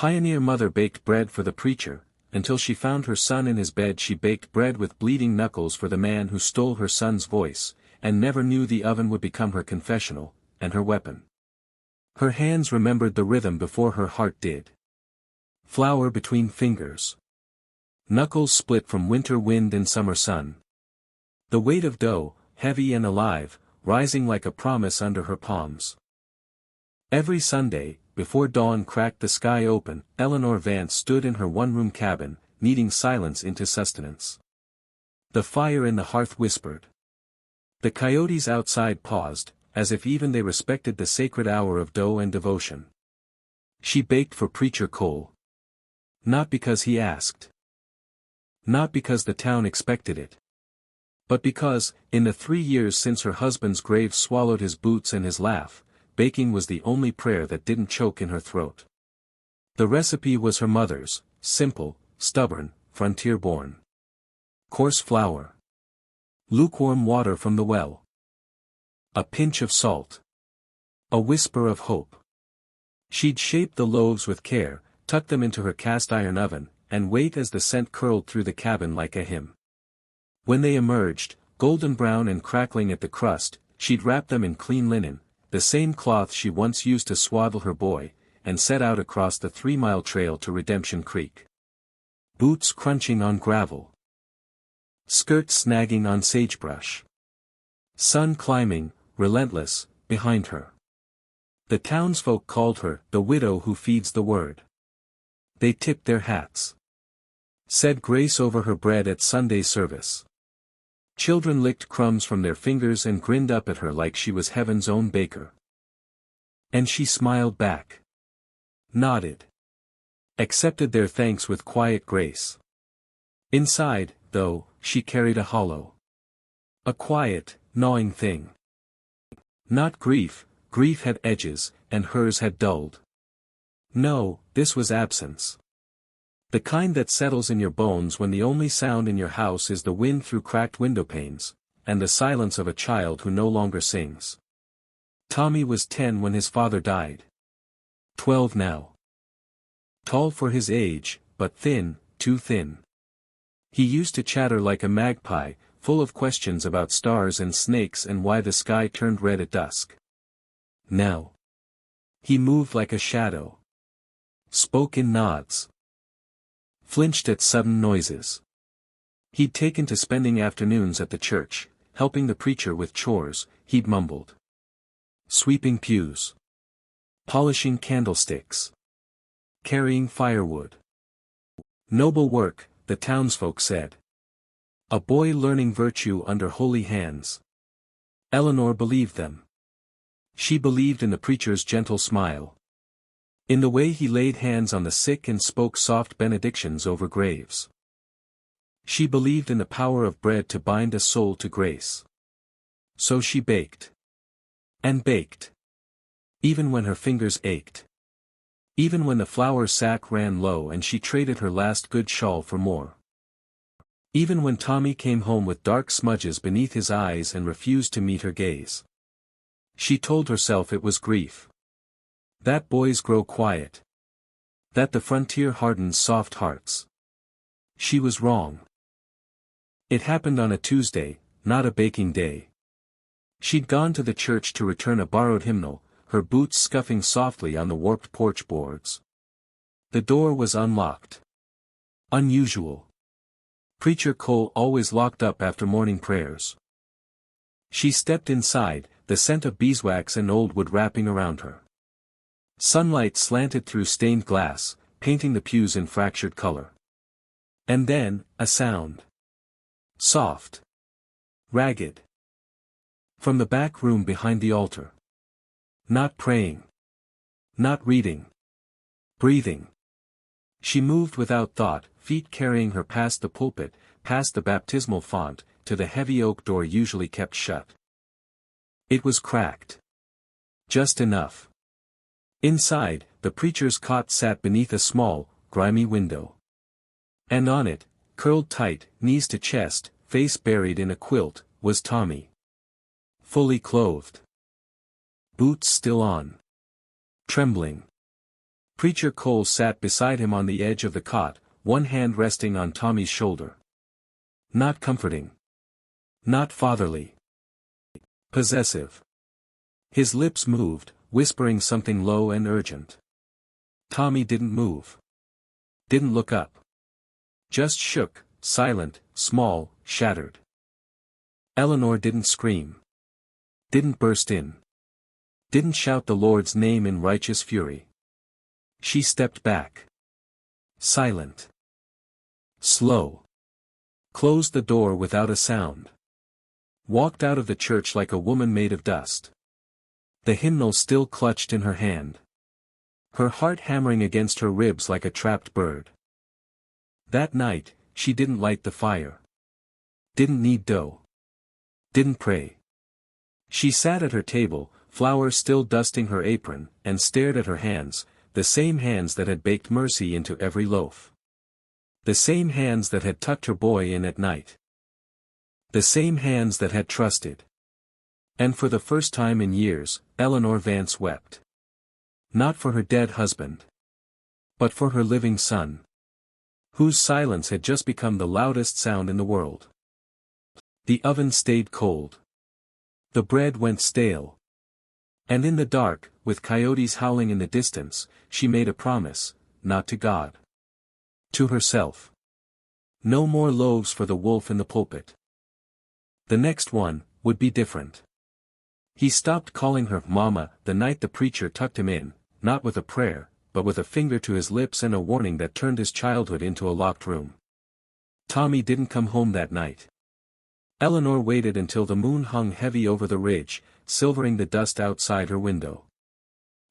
Pioneer mother baked bread for the preacher, until she found her son in his bed. She baked bread with bleeding knuckles for the man who stole her son's voice, and never knew the oven would become her confessional, and her weapon. Her hands remembered the rhythm before her heart did. Flour between fingers. Knuckles split from winter wind and summer sun. The weight of dough, heavy and alive, rising like a promise under her palms. Every Sunday, before dawn cracked the sky open, Eleanor Vance stood in her one-room cabin, kneading silence into sustenance. The fire in the hearth whispered. The coyotes outside paused, as if even they respected the sacred hour of dough and devotion. She baked for Preacher Cole. Not because he asked. Not because the town expected it. But because, in the 3 years since her husband's grave swallowed his boots and his laugh, baking was the only prayer that didn't choke in her throat. The recipe was her mother's, simple, stubborn, frontier-born. Coarse flour. Lukewarm water from the well. A pinch of salt. A whisper of hope. She'd shape the loaves with care, tuck them into her cast-iron oven, and wait as the scent curled through the cabin like a hymn. When they emerged, golden brown and crackling at the crust, she'd wrap them in clean linen, the same cloth she once used to swaddle her boy, and set out across the 3-mile trail to Redemption Creek. Boots crunching on gravel. Skirts snagging on sagebrush. Sun climbing, relentless, behind her. The townsfolk called her the widow who feeds the word. They tipped their hats. Said grace over her bread at Sunday service. Children licked crumbs from their fingers and grinned up at her like she was heaven's own baker. And she smiled back. Nodded. Accepted their thanks with quiet grace. Inside, though, she carried a hollow. A quiet, gnawing thing. Not grief, grief had edges, and hers had dulled. No, this was absence. The kind that settles in your bones when the only sound in your house is the wind through cracked window panes, and the silence of a child who no longer sings. Tommy was 10 when his father died. 12 now. Tall for his age, but thin, too thin. He used to chatter like a magpie, full of questions about stars and snakes and why the sky turned red at dusk. Now. He moved like a shadow. Spoke in nods. Flinched at sudden noises. He'd taken to spending afternoons at the church, helping the preacher with chores, he'd mumbled. Sweeping pews. Polishing candlesticks. Carrying firewood. Noble work, the townsfolk said. A boy learning virtue under holy hands. Eleanor believed them. She believed in the preacher's gentle smile. In the way he laid hands on the sick and spoke soft benedictions over graves. She believed in the power of bread to bind a soul to grace. So she baked. And baked. Even when her fingers ached. Even when the flour sack ran low and she traded her last good shawl for more. Even when Tommy came home with dark smudges beneath his eyes and refused to meet her gaze. She told herself it was grief. That boys grow quiet. That the frontier hardens soft hearts. She was wrong. It happened on a Tuesday, not a baking day. She'd gone to the church to return a borrowed hymnal, her boots scuffing softly on the warped porch boards. The door was unlocked. Unusual. Preacher Cole always locked up after morning prayers. She stepped inside, the scent of beeswax and old wood wrapping around her. Sunlight slanted through stained glass, painting the pews in fractured color. And then, a sound. Soft. Ragged. From the back room behind the altar. Not praying. Not reading. Breathing. She moved without thought, feet carrying her past the pulpit, past the baptismal font, to the heavy oak door usually kept shut. It was cracked. Just enough. Inside, the preacher's cot sat beneath a small, grimy window. And on it, curled tight, knees to chest, face buried in a quilt, was Tommy. Fully clothed. Boots still on. Trembling. Preacher Cole sat beside him on the edge of the cot, one hand resting on Tommy's shoulder. Not comforting. Not fatherly. Possessive. His lips moved, whispering something low and urgent. Tommy didn't move. Didn't look up. Just shook, silent, small, shattered. Eleanor didn't scream. Didn't burst in. Didn't shout the Lord's name in righteous fury. She stepped back. Silent. Slow. Closed the door without a sound. Walked out of the church like a woman made of dust. The hymnal still clutched in her hand. Her heart hammering against her ribs like a trapped bird. That night, she didn't light the fire. Didn't knead dough. Didn't pray. She sat at her table, flour still dusting her apron, and stared at her hands, the same hands that had baked mercy into every loaf. The same hands that had tucked her boy in at night. The same hands that had trusted. And for the first time in years, Eleanor Vance wept. Not for her dead husband. But for her living son. Whose silence had just become the loudest sound in the world. The oven stayed cold. The bread went stale. And in the dark, with coyotes howling in the distance, she made a promise, not to God. To herself. No more loaves for the wolf in the pulpit. The next one would be different. He stopped calling her Mama the night the preacher tucked him in, not with a prayer, but with a finger to his lips and a warning that turned his childhood into a locked room. Tommy didn't come home that night. Eleanor waited until the moon hung heavy over the ridge, silvering the dust outside her window.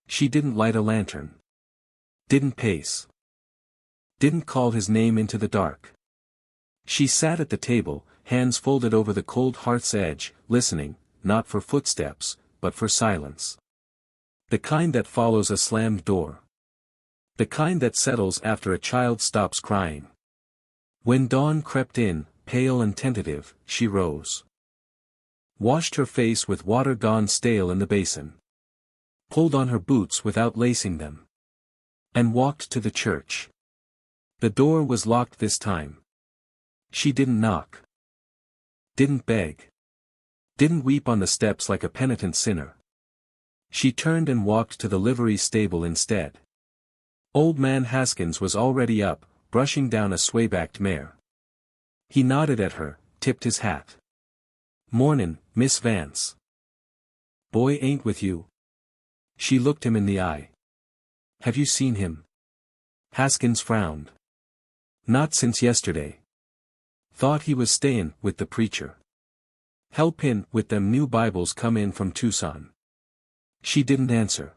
She didn't light a lantern. Didn't pace. Didn't call his name into the dark. She sat at the table, hands folded over the cold hearth's edge, listening, not for footsteps, but for silence. The kind that follows a slammed door. The kind that settles after a child stops crying. When dawn crept in, pale and tentative, she rose. Washed her face with water gone stale in the basin. Pulled on her boots without lacing them. And walked to the church. The door was locked this time. She didn't knock. Didn't beg. Didn't weep on the steps like a penitent sinner. She turned and walked to the livery stable instead. Old man Haskins was already up, brushing down a sway-backed mare. He nodded at her, tipped his hat. "Mornin', Miss Vance. Boy ain't with you." She looked him in the eye. "Have you seen him?" Haskins frowned. "Not since yesterday. Thought he was stayin' with the preacher. Helpin' with them new Bibles come in from Tucson." She didn't answer.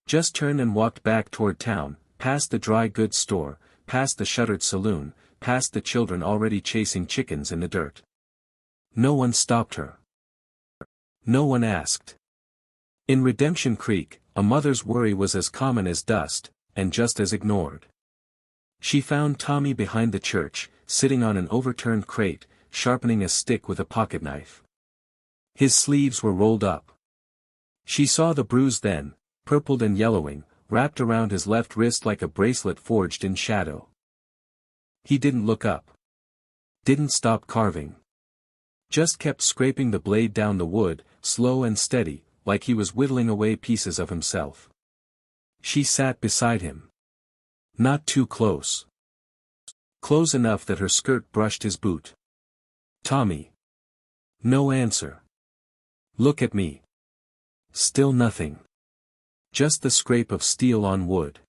Just turned and walked back toward town, past the dry goods store, past the shuttered saloon, past the children already chasing chickens in the dirt. No one stopped her. No one asked. In Redemption Creek, a mother's worry was as common as dust, and just as ignored. She found Tommy behind the church, sitting on an overturned crate, sharpening a stick with a pocketknife. His sleeves were rolled up. She saw the bruise then, purpled and yellowing, wrapped around his left wrist like a bracelet forged in shadow. He didn't look up. Didn't stop carving. Just kept scraping the blade down the wood, slow and steady, like he was whittling away pieces of himself. She sat beside him. Not too close. Close enough that her skirt brushed his boot. "Tommy." No answer. "Look at me." Still nothing. Just the scrape of steel on wood.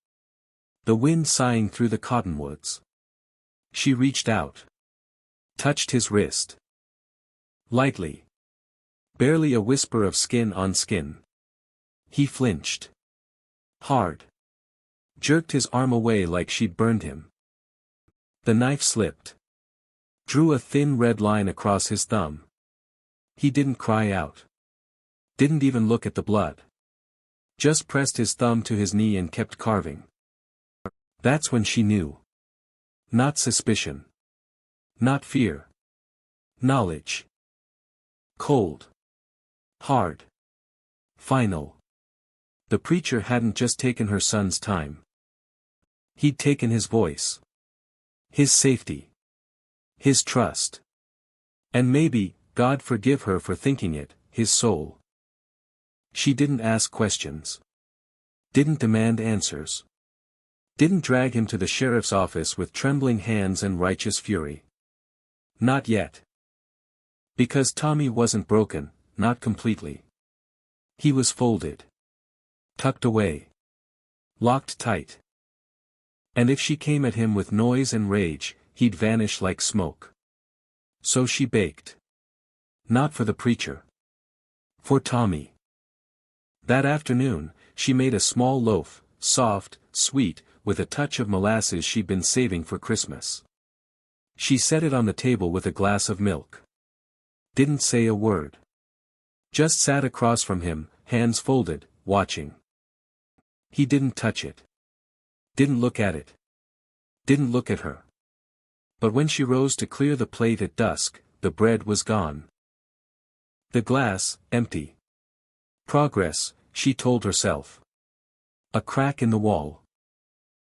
The wind sighing through the cottonwoods. She reached out. Touched his wrist. Lightly. Barely a whisper of skin on skin. He flinched. Hard. Jerked his arm away like she'd burned him. The knife slipped. Drew a thin red line across his thumb. He didn't cry out. Didn't even look at the blood. Just pressed his thumb to his knee and kept carving. That's when she knew. Not suspicion. Not fear. Knowledge. Cold. Hard. Final. The preacher hadn't just taken her son's time. He'd taken his voice. His safety. His trust. And maybe, God forgive her for thinking it, his soul. She didn't ask questions. Didn't demand answers. Didn't drag him to the sheriff's office with trembling hands and righteous fury. Not yet. Because Tommy wasn't broken, not completely. He was folded. Tucked away. Locked tight. And if she came at him with noise and rage, he'd vanish like smoke. So she baked. Not for the preacher. For Tommy. That afternoon, she made a small loaf, soft, sweet, with a touch of molasses she'd been saving for Christmas. She set it on the table with a glass of milk. Didn't say a word. Just sat across from him, hands folded, watching. He didn't touch it. Didn't look at it. Didn't look at her. But when she rose to clear the plate at dusk, the bread was gone. The glass, empty. Progress, she told herself. A crack in the wall.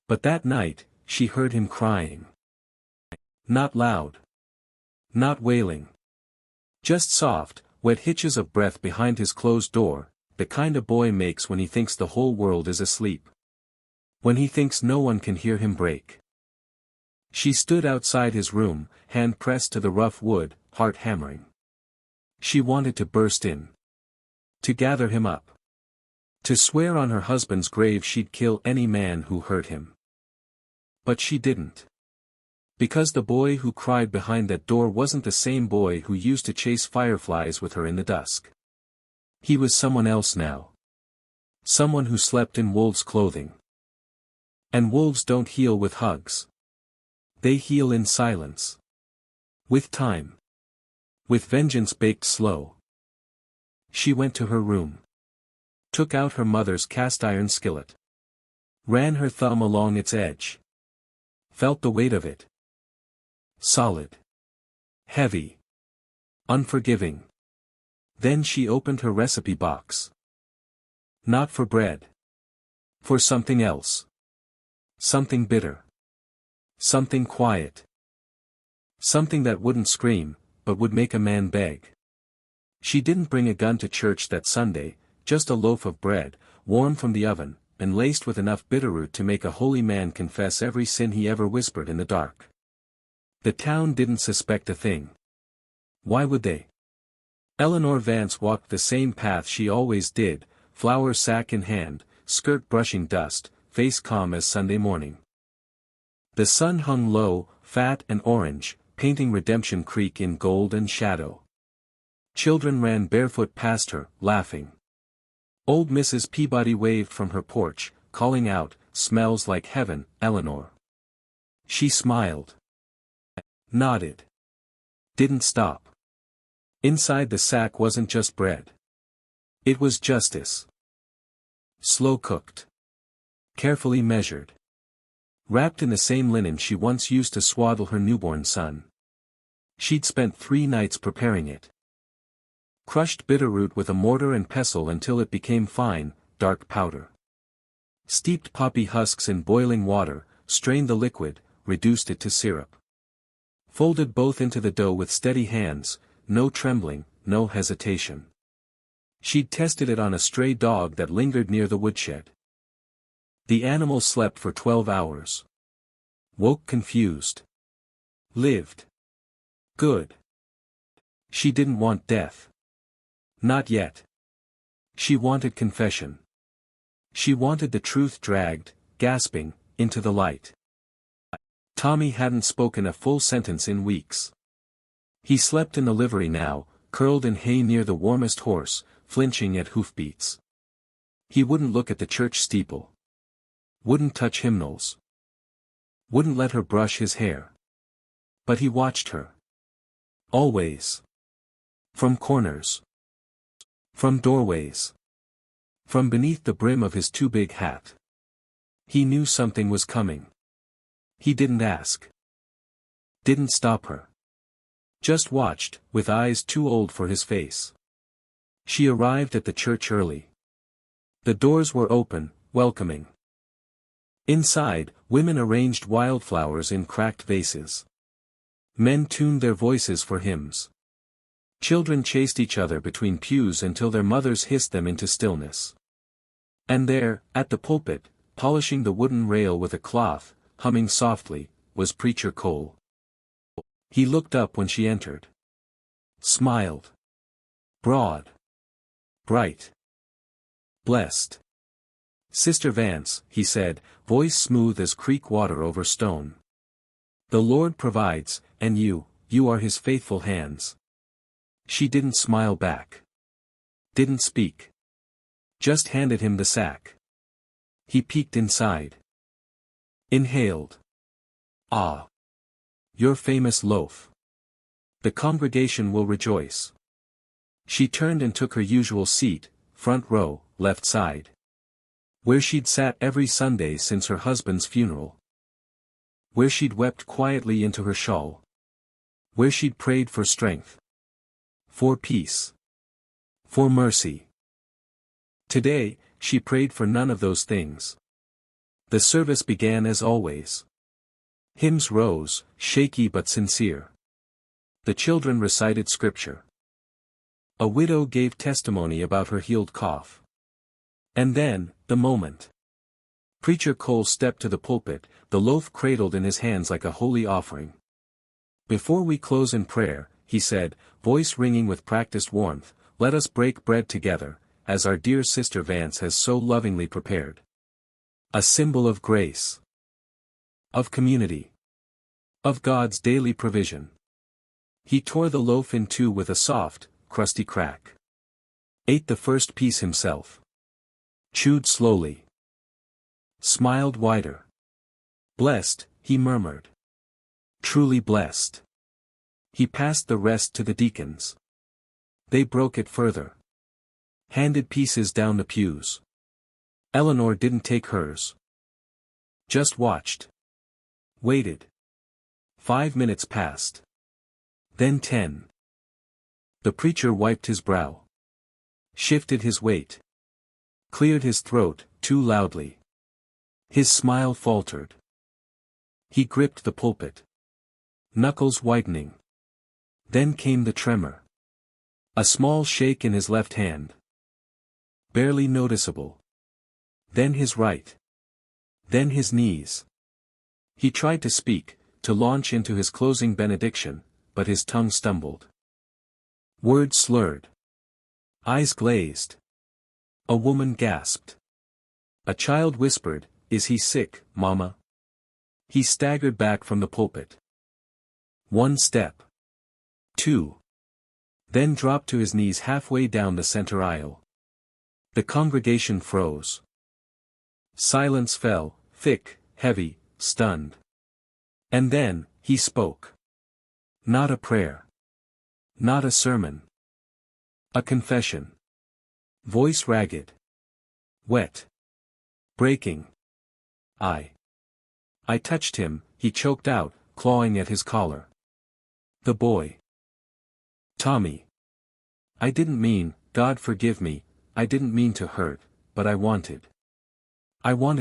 But that night, she heard him crying. Not loud. Not wailing. Just soft, wet hitches of breath behind his closed door, the kind a boy makes when he thinks the whole world is asleep. When he thinks no one can hear him break. She stood outside his room, hand pressed to the rough wood, heart hammering. She wanted to burst in. To gather him up. To swear on her husband's grave she'd kill any man who hurt him. But she didn't. Because the boy who cried behind that door wasn't the same boy who used to chase fireflies with her in the dusk. He was someone else now. Someone who slept in wolves' clothing. And wolves don't heal with hugs. They heal in silence. With time. With vengeance baked slow. She went to her room. Took out her mother's cast-iron skillet. Ran her thumb along its edge. Felt the weight of it. Solid. Heavy. Unforgiving. Then she opened her recipe box. Not for bread. For something else. Something bitter. Something quiet. Something that wouldn't scream, but would make a man beg. She didn't bring a gun to church that Sunday, just a loaf of bread, warm from the oven, and laced with enough bitterroot to make a holy man confess every sin he ever whispered in the dark. The town didn't suspect a thing. Why would they? Eleanor Vance walked the same path she always did, flour sack in hand, skirt brushing dust, face calm as Sunday morning. The sun hung low, fat and orange, painting Redemption Creek in gold and shadow. Children ran barefoot past her, laughing. Old Mrs. Peabody waved from her porch, calling out, "Smells like heaven, Eleanor." She smiled. Nodded. Didn't stop. Inside the sack wasn't just bread. It was justice. Slow cooked. Carefully measured. Wrapped in the same linen she once used to swaddle her newborn son. She'd spent 3 nights preparing it. Crushed bitterroot with a mortar and pestle until it became fine, dark powder. Steeped poppy husks in boiling water, strained the liquid, reduced it to syrup. Folded both into the dough with steady hands, no trembling, no hesitation. She'd tested it on a stray dog that lingered near the woodshed. The animal slept for 12 hours. Woke confused. Lived. Good. She didn't want death. Not yet. She wanted confession. She wanted the truth dragged, gasping, into the light. Tommy hadn't spoken a full sentence in weeks. He slept in the livery now, curled in hay near the warmest horse, flinching at hoofbeats. He wouldn't look at the church steeple. Wouldn't touch hymnals. Wouldn't let her brush his hair. But he watched her. Always. From corners. From doorways. From beneath the brim of his too big hat. He knew something was coming. He didn't ask. Didn't stop her. Just watched, with eyes too old for his face. She arrived at the church early. The doors were open, welcoming. Inside, Women arranged wildflowers in cracked vases. Men tuned their voices for hymns. Children chased each other between pews until their mothers hissed them into stillness. And there, at the pulpit, polishing the wooden rail with a cloth, humming softly, was Preacher Cole. He looked up when she entered. Smiled. Broad. Bright. Blessed. Sister Vance, he said, voice smooth as creek water over stone. The Lord provides, and you are his faithful hands. She didn't smile back. Didn't speak. Just handed him the sack. He peeked inside. Inhaled. Ah. Your famous loaf. The congregation will rejoice. She turned and took her usual seat, front row, left side. Where she'd sat every Sunday since her husband's funeral. Where she'd wept quietly into her shawl. Where she'd prayed for strength. For peace. For mercy. Today, she prayed for none of those things. The service began as always. Hymns rose, shaky but sincere. The children recited scripture. A widow gave testimony about her healed cough. And then, the moment. Preacher Cole stepped to the pulpit, the loaf cradled in his hands like a holy offering. Before we close in prayer, he said, voice ringing with practiced warmth, let us break bread together, as our dear Sister Vance has so lovingly prepared. A symbol of grace. Of community. Of God's daily provision. He tore the loaf in two with a soft, crusty crack. Ate the first piece himself. Chewed slowly. Smiled wider. Blessed, he murmured. Truly blessed. He passed the rest to the deacons. They broke it further. Handed pieces down the pews. Eleanor didn't take hers. Just watched. Waited. 5 minutes passed. Then 10. The preacher wiped his brow. Shifted his weight. Cleared his throat, too loudly. His smile faltered. He gripped the pulpit. Knuckles whitening. Then came the tremor. A small shake in his left hand. Barely noticeable. Then his right. Then his knees. He tried to speak, to launch into his closing benediction, but his tongue stumbled. Words slurred. Eyes glazed. A woman gasped. A child whispered, "Is he sick, Mama?" He staggered back from the pulpit. 1 step. 2. Then dropped to his knees halfway down the center aisle. The congregation froze. Silence fell, thick, heavy, stunned. And then, he spoke. Not a prayer. Not a sermon. A confession. Voice ragged. Wet. Breaking. I touched him, he choked out, clawing at his collar. The boy. Tommy. I didn't mean, God forgive me, I didn't mean to hurt, but I wanted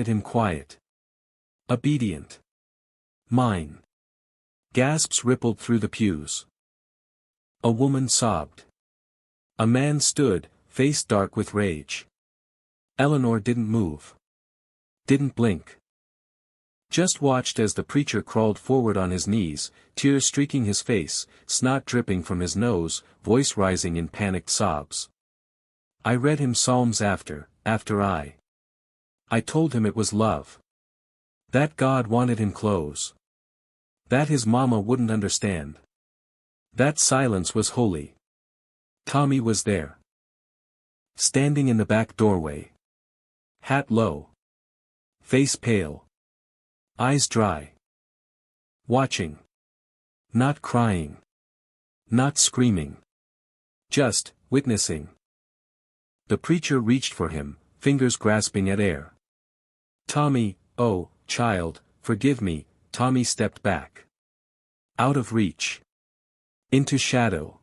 him quiet. Obedient. Mine. Gasps rippled through the pews. A woman sobbed. A man stood, face dark with rage. Eleanor didn't move. Didn't blink. Just watched as the preacher crawled forward on his knees, tears streaking his face, snot dripping from his nose, voice rising in panicked sobs. I read him psalms after I told him it was love. That God wanted him close. That his mama wouldn't understand. That silence was holy. Tommy was there. Standing in the back doorway. Hat low. Face pale. Eyes dry. Watching. Not crying. Not screaming. Just, witnessing. The preacher reached for him, fingers grasping at air. Tommy, oh, child, forgive me. Tommy stepped back. Out of reach. Into shadow.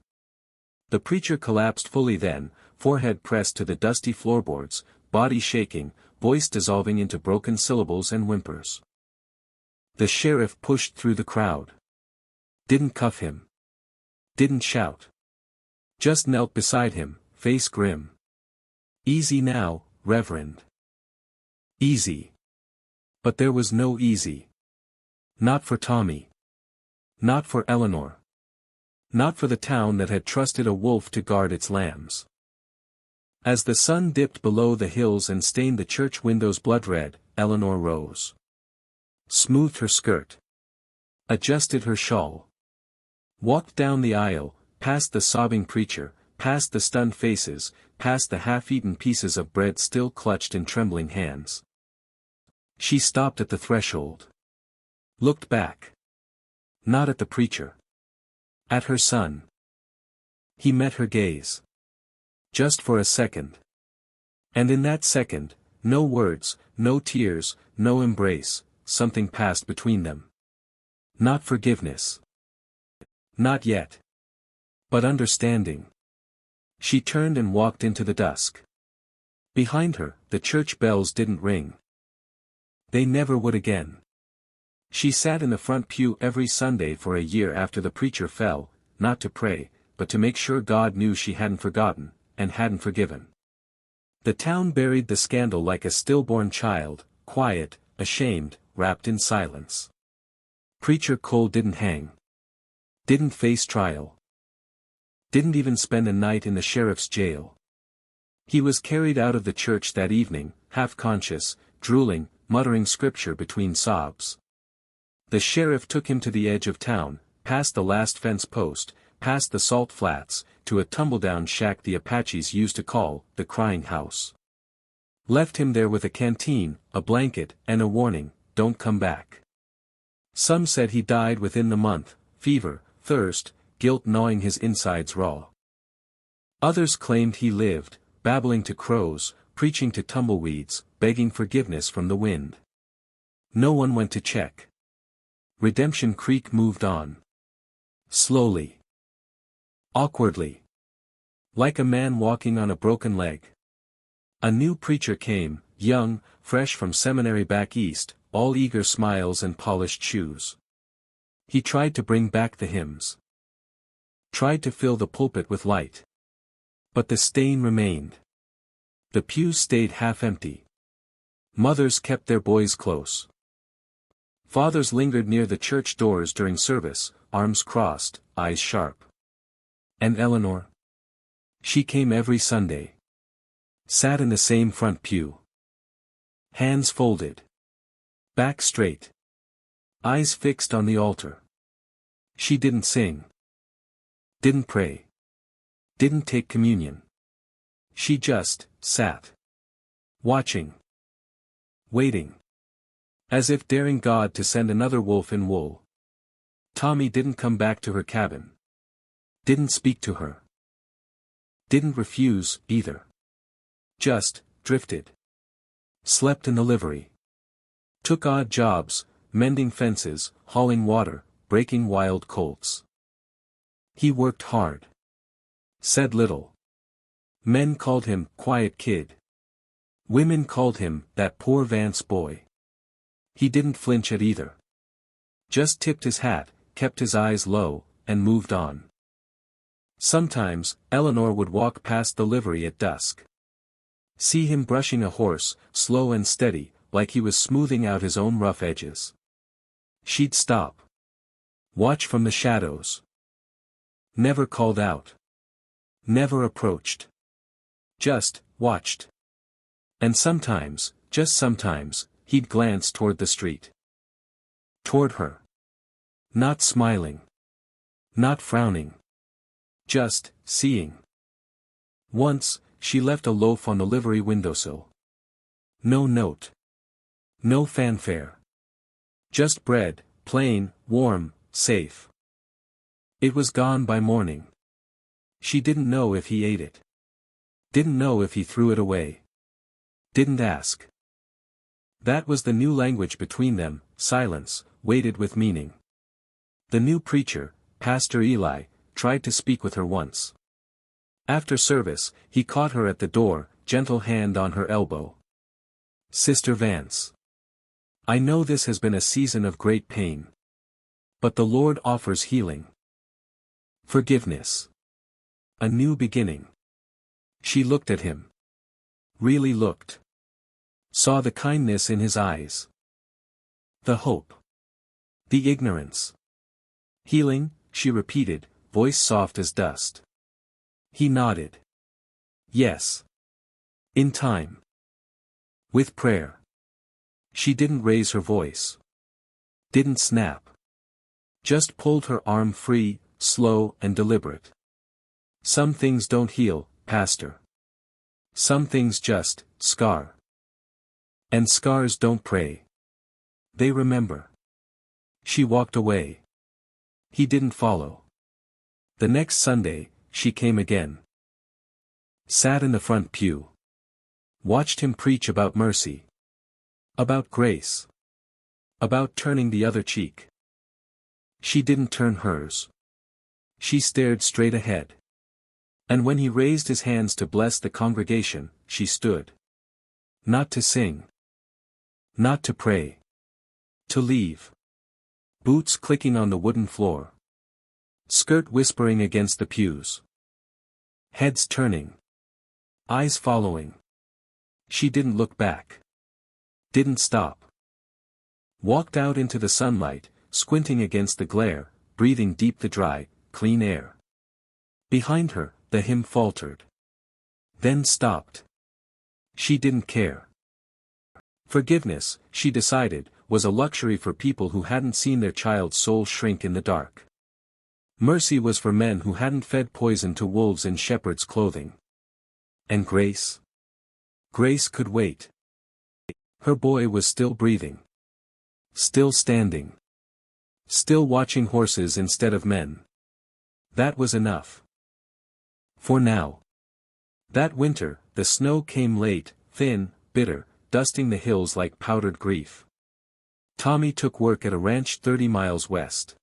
The preacher collapsed fully then, forehead pressed to the dusty floorboards, body shaking, voice dissolving into broken syllables and whimpers. The sheriff pushed through the crowd. Didn't cuff him. Didn't shout. Just knelt beside him, face grim. "Easy now, Reverend. Easy." But there was no easy. Not for Tommy. Not for Eleanor. Not for the town that had trusted a wolf to guard its lambs. As the sun dipped below the hills and stained the church windows blood red, Eleanor rose. Smoothed her skirt. Adjusted her shawl. Walked down the aisle, past the sobbing preacher, past the stunned faces, past the half-eaten pieces of bread still clutched in trembling hands. She stopped at the threshold. Looked back. Not at the preacher. At her son. He met her gaze. Just for a second. And in that second, no words, no tears, no embrace, something passed between them. Not forgiveness. Not yet. But understanding. She turned and walked into the dusk. Behind her, the church bells didn't ring. They never would again. She sat in the front pew every Sunday for a year after the preacher fell, not to pray, but to make sure God knew she hadn't forgotten, and hadn't forgiven. The town buried the scandal like a stillborn child, quiet, ashamed, wrapped in silence. Preacher Cole didn't hang. Didn't face trial. Didn't even spend a night in the sheriff's jail. He was carried out of the church that evening, half-conscious, drooling, muttering scripture between sobs. The sheriff took him to the edge of town, past the last fence post, past the salt flats, to a tumble-down shack the Apaches used to call the Crying House. Left him there with a canteen, a blanket, and a warning, "Don't come back." Some said he died within the month, fever, thirst, guilt gnawing his insides raw. Others claimed he lived, babbling to crows, preaching to tumbleweeds, begging forgiveness from the wind. No one went to check. Redemption Creek moved on. Slowly. Awkwardly. Like a man walking on a broken leg. A new preacher came, young, fresh from seminary back east, all eager smiles and polished shoes. He tried to bring back the hymns. Tried to fill the pulpit with light. But the stain remained. The pews stayed half empty. Mothers kept their boys close. Fathers lingered near the church doors during service, arms crossed, eyes sharp. And Eleanor? She came every Sunday. Sat in the same front pew. Hands folded. Back straight. Eyes fixed on the altar. She didn't sing. Didn't pray. Didn't take communion. She just sat. Watching. Waiting. As if daring God to send another wolf in wool. Tommy didn't come back to her cabin. Didn't speak to her. Didn't refuse, either. Just drifted. Slept in the livery. Took odd jobs, mending fences, hauling water, breaking wild colts. He worked hard. Said little. Men called him, quiet kid. Women called him, that poor Vance boy. He didn't flinch at either. Just tipped his hat, kept his eyes low, and moved on. Sometimes, Eleanor would walk past the livery at dusk. See him brushing a horse, slow and steady, like he was smoothing out his own rough edges. She'd stop. Watch from the shadows. Never called out. Never approached. Just watched. And sometimes, just sometimes, he'd glance toward the street. Toward her. Not smiling. Not frowning. Just seeing. Once, she left a loaf on the livery windowsill. No note. No fanfare. Just bread, plain, warm, safe. It was gone by morning. She didn't know if he ate it. Didn't know if he threw it away. Didn't ask. That was the new language between them, silence, weighted with meaning. The new preacher, Pastor Eli, tried to speak with her once. After service, he caught her at the door, gentle hand on her elbow. "Sister Vance. I know this has been a season of great pain. But the Lord offers healing. Forgiveness. A new beginning. She looked at him. Really looked. Saw the kindness in his eyes. The hope. The ignorance. Healing, she repeated, voice soft as dust. He nodded. Yes. In time. With prayer. She didn't raise her voice. Didn't snap. Just pulled her arm free, slow and deliberate. Some things don't heal, Pastor. Some things just scar. And scars don't pray. They remember. She walked away. He didn't follow. The next Sunday, she came again. Sat in the front pew. Watched him preach about mercy. About grace. About turning the other cheek. She didn't turn hers. She stared straight ahead. And when he raised his hands to bless the congregation, she stood. Not to sing. Not to pray. To leave. Boots clicking on the wooden floor. Skirt whispering against the pews. Heads turning. Eyes following. She didn't look back. Didn't stop. Walked out into the sunlight, squinting against the glare, breathing deep the dry, clean air. Behind her, the hymn faltered. Then stopped. She didn't care. Forgiveness, she decided, was a luxury for people who hadn't seen their child's soul shrink in the dark. Mercy was for men who hadn't fed poison to wolves in shepherd's clothing. And grace? Grace could wait. Her boy was still breathing. Still standing. Still watching horses instead of men. That was enough. For now. That winter, the snow came late, thin, bitter, dusting the hills like powdered grief. Tommy took work at a ranch 30 miles west.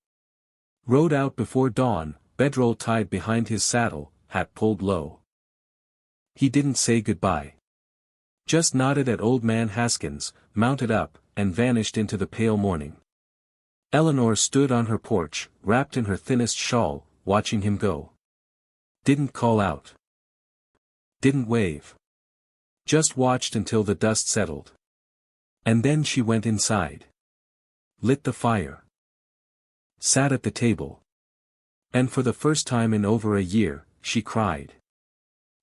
Rode out before dawn, bedroll tied behind his saddle, hat pulled low. He didn't say goodbye. Just nodded at old man Haskins, mounted up, and vanished into the pale morning. Eleanor stood on her porch, wrapped in her thinnest shawl, watching him go. Didn't call out. Didn't wave. Just watched until the dust settled. And then she went inside. Lit the fire. Sat at the table. And for the first time in over a year, she cried.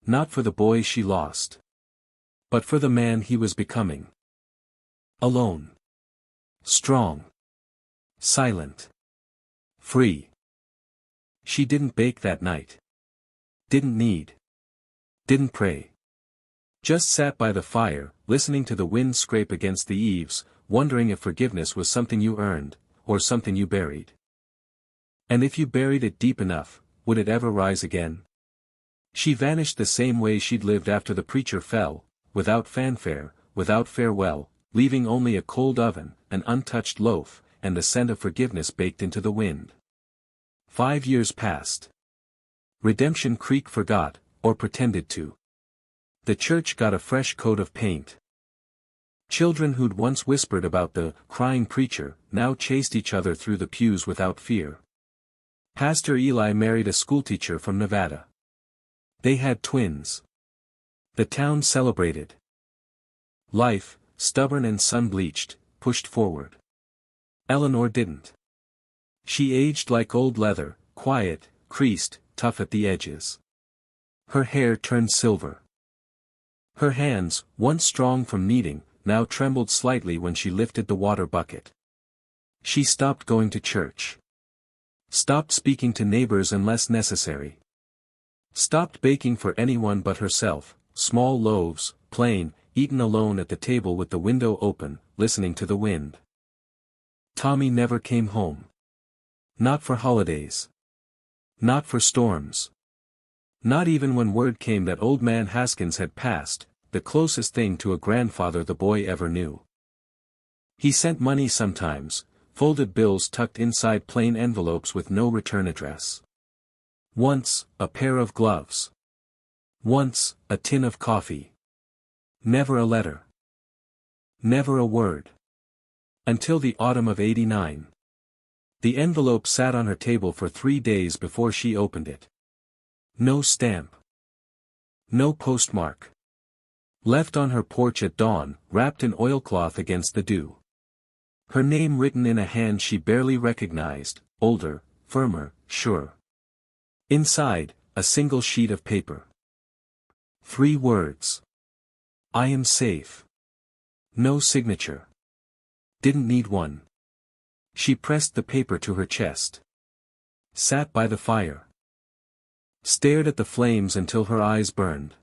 Not for the boy she lost. But for the man he was becoming. Alone. Strong. Silent. Free. She didn't bake that night. Didn't need. Didn't pray. Just sat by the fire, listening to the wind scrape against the eaves, wondering if forgiveness was something you earned, or something you buried. And if you buried it deep enough, would it ever rise again? She vanished the same way she'd lived after the preacher fell, without fanfare, without farewell, leaving only a cold oven, an untouched loaf, and the scent of forgiveness baked into the wind. 5 years passed. Redemption Creek forgot, or pretended to. The church got a fresh coat of paint. Children who'd once whispered about the crying preacher, now chased each other through the pews without fear. Pastor Eli married a schoolteacher from Nevada. They had twins. The town celebrated. Life, stubborn and sun-bleached, pushed forward. Eleanor didn't. She aged like old leather, quiet, creased, tough at the edges. Her hair turned silver. Her hands, once strong from kneading, now trembled slightly when she lifted the water bucket. She stopped going to church. Stopped speaking to neighbors unless necessary. Stopped baking for anyone but herself, small loaves, plain, eaten alone at the table with the window open, listening to the wind. Tommy never came home. Not for holidays. Not for storms. Not even when word came that old man Haskins had passed, the closest thing to a grandfather the boy ever knew. He sent money sometimes, folded bills tucked inside plain envelopes with no return address. Once, a pair of gloves. Once, a tin of coffee. Never a letter. Never a word. Until the autumn of '89. The envelope sat on her table for 3 days before she opened it. No stamp. No postmark. Left on her porch at dawn, wrapped in oilcloth against the dew. Her name written in a hand she barely recognized, older, firmer, sure. Inside, a single sheet of paper. 3 words. I am safe. No signature. Didn't need one. She pressed the paper to her chest. Sat by the fire. Stared at the flames until her eyes burned.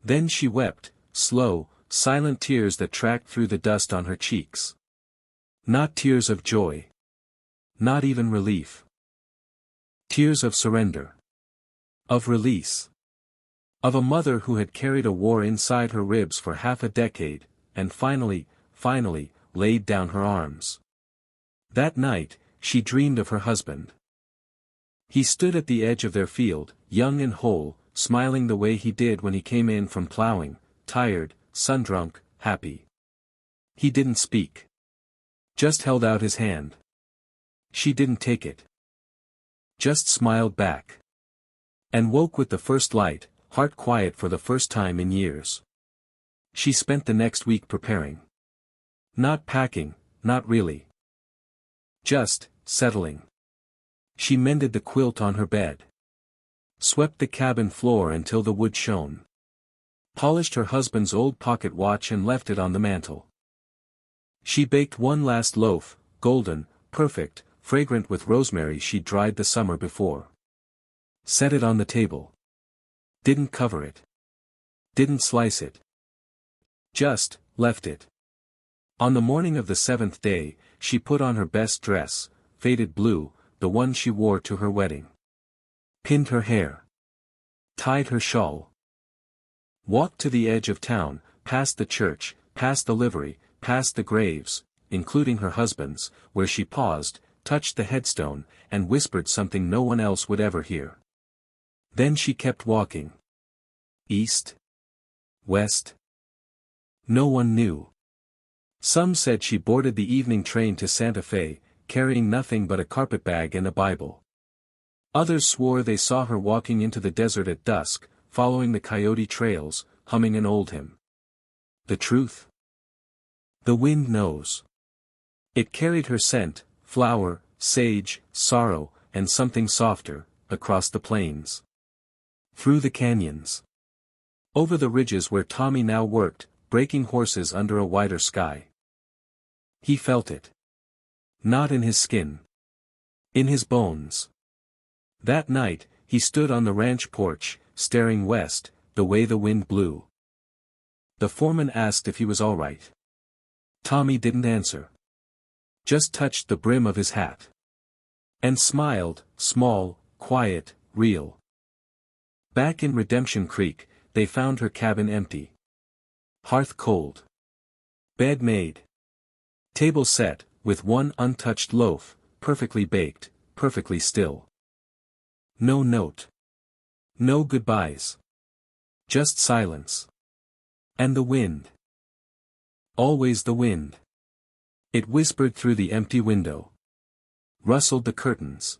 Then she wept, slow, silent tears that tracked through the dust on her cheeks. Not tears of joy. Not even relief. Tears of surrender. Of release. Of a mother who had carried a war inside her ribs for half a decade, and finally, laid down her arms. That night, she dreamed of her husband. He stood at the edge of their field, young and whole, smiling the way he did when he came in from plowing, tired, sun-drunk, happy. He didn't speak. Just held out his hand. She didn't take it. Just smiled back. And woke with the first light, heart quiet for the first time in years. She spent the next week preparing. Not packing, not really. Just, settling. She mended the quilt on her bed. Swept the cabin floor until the wood shone. Polished her husband's old pocket watch and left it on the mantel. She baked one last loaf, golden, perfect, fragrant with rosemary she'd dried the summer before. Set it on the table. Didn't cover it. Didn't slice it. Just, left it. On the morning of the 7th day, she put on her best dress, faded blue, the one she wore to her wedding. Pinned her hair. Tied her shawl. Walked to the edge of town, past the church, past the livery, past the graves, including her husband's, where she paused, touched the headstone, and whispered something no one else would ever hear. Then she kept walking. East. West. No one knew. Some said she boarded the evening train to Santa Fe, carrying nothing but a carpetbag and a Bible. Others swore they saw her walking into the desert at dusk, following the coyote trails, humming an old hymn. The truth? The wind knows. It carried her scent, flower, sage, sorrow, and something softer, across the plains. Through the canyons. Over the ridges where Tommy now worked, breaking horses under a wider sky. He felt it. Not in his skin. In his bones. That night, he stood on the ranch porch, staring west, the way the wind blew. The foreman asked if he was all right. Tommy didn't answer. Just touched the brim of his hat. And smiled, small, quiet, real. Back in Redemption Creek, they found her cabin empty. Hearth cold. Bed made. Table set, with one untouched loaf, perfectly baked, perfectly still. No note. No goodbyes. Just silence. And the wind. Always the wind. It whispered through the empty window. Rustled the curtains.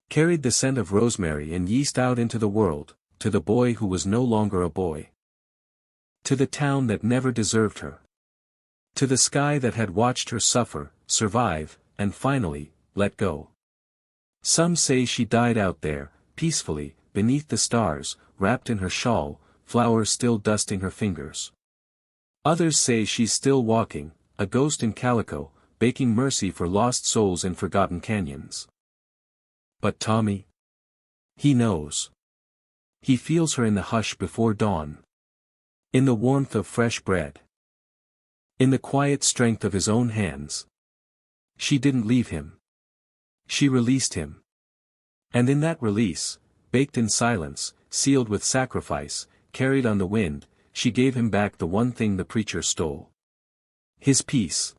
Carried the scent of rosemary and yeast out into the world, to the boy who was no longer a boy. To the town that never deserved her. To the sky that had watched her suffer, survive, and finally, let go. Some say she died out there, peacefully, beneath the stars, wrapped in her shawl, flowers still dusting her fingers. Others say she's still walking, a ghost in calico, baking mercy for lost souls in forgotten canyons. But Tommy? He knows. He feels her in the hush before dawn. In the warmth of fresh bread. In the quiet strength of his own hands. She didn't leave him. She released him. And in that release, baked in silence, sealed with sacrifice, carried on the wind, she gave him back the one thing the preacher stole. His peace.